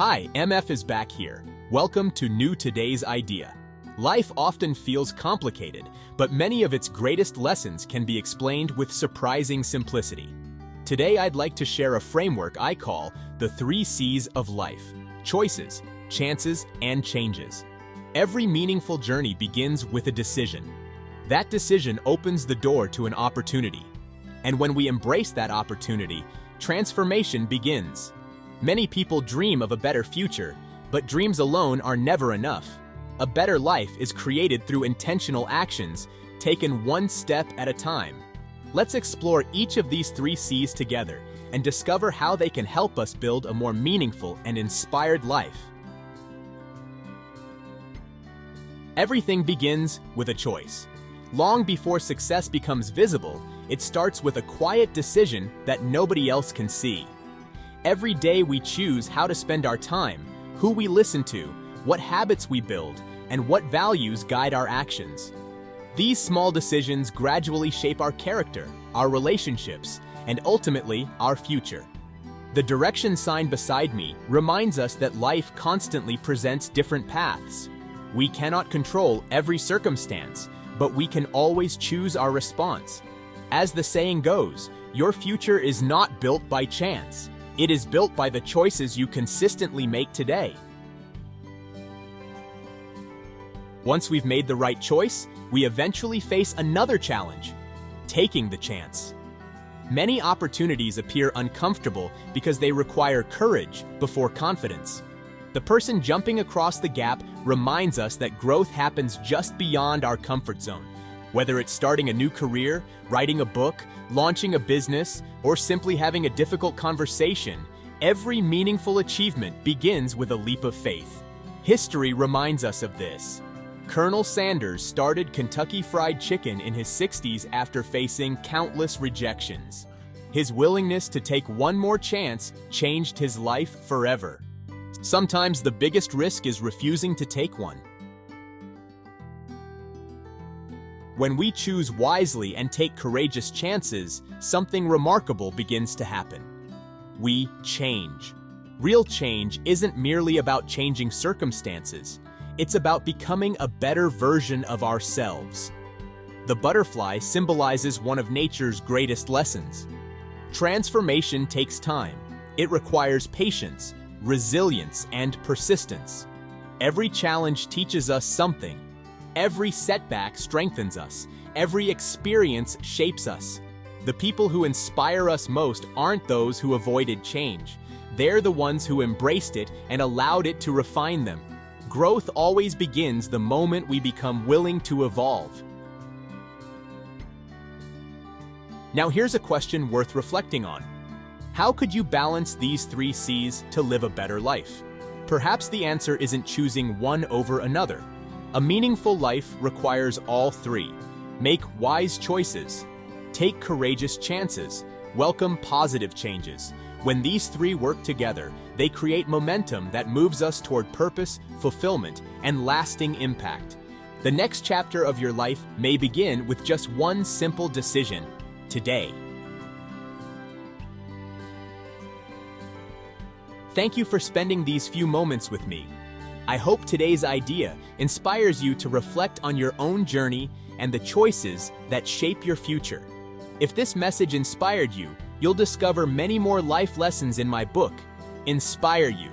Hi, MF is back here. Welcome to Today's Idea. Life often feels complicated, but many of its greatest lessons can be explained with surprising simplicity. Today I'd like to share a framework I call the 3 C's of life: choices, chances, and changes. Every meaningful journey begins with a decision. That decision opens the door to an opportunity. And when we embrace that opportunity, transformation begins. Many people dream of a better future, but dreams alone are never enough. A better life is created through intentional actions, taken one step at a time. Let's explore each of these 3 C's together and discover how they can help us build a more meaningful and inspired life. Everything begins with a choice. Long before success becomes visible, it starts with a quiet decision that nobody else can see. Every day we choose how to spend our time, who we listen to, what habits we build, and what values guide our actions. These small decisions gradually shape our character, our relationships, and ultimately our future. The direction sign beside me reminds us that life constantly presents different paths. We cannot control every circumstance, but we can always choose our response. As the saying goes, your future is not built by chance. It is built by the choices you consistently make today. Once we've made the right choice, we eventually face another challenge: taking the chance. Many opportunities appear uncomfortable because they require courage before confidence. The person jumping across the gap reminds us that growth happens just beyond our comfort zone. Whether it's starting a new career, writing a book, launching a business, or simply having a difficult conversation, every meaningful achievement begins with a leap of faith. History reminds us of this. Colonel Sanders started Kentucky Fried Chicken in his 60s after facing countless rejections. His willingness to take one more chance changed his life forever. Sometimes the biggest risk is refusing to take one. When we choose wisely and take courageous chances, something remarkable begins to happen. We change. Real change isn't merely about changing circumstances. It's about becoming a better version of ourselves. The butterfly symbolizes one of nature's greatest lessons. Transformation takes time. It requires patience, resilience, and persistence. Every challenge teaches us something. Every setback strengthens us. Every experience shapes us. The people who inspire us most aren't those who avoided change. They're the ones who embraced it and allowed it to refine them. Growth always begins the moment we become willing to evolve. Now here's a question worth reflecting on. How could you balance these 3 C's to live a better life? Perhaps the answer isn't choosing one over another. A meaningful life requires all 3. Make wise choices. Take courageous chances. Welcome positive changes. When these 3 work together, they create momentum that moves us toward purpose, fulfillment, and lasting impact. The next chapter of your life may begin with just one simple decision: today. Thank you for spending these few moments with me. I hope today's idea inspires you to reflect on your own journey and the choices that shape your future. If this message inspired you, you'll discover many more life lessons in my book, Inspire You: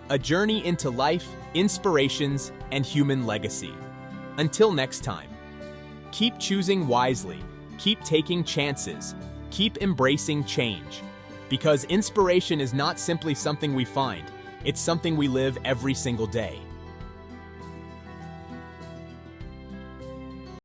A Journey into Life, Inspirations, and Human Legacy. Until next time, keep choosing wisely, keep taking chances, keep embracing change. Because inspiration is not simply something we find, it's something we live every single day.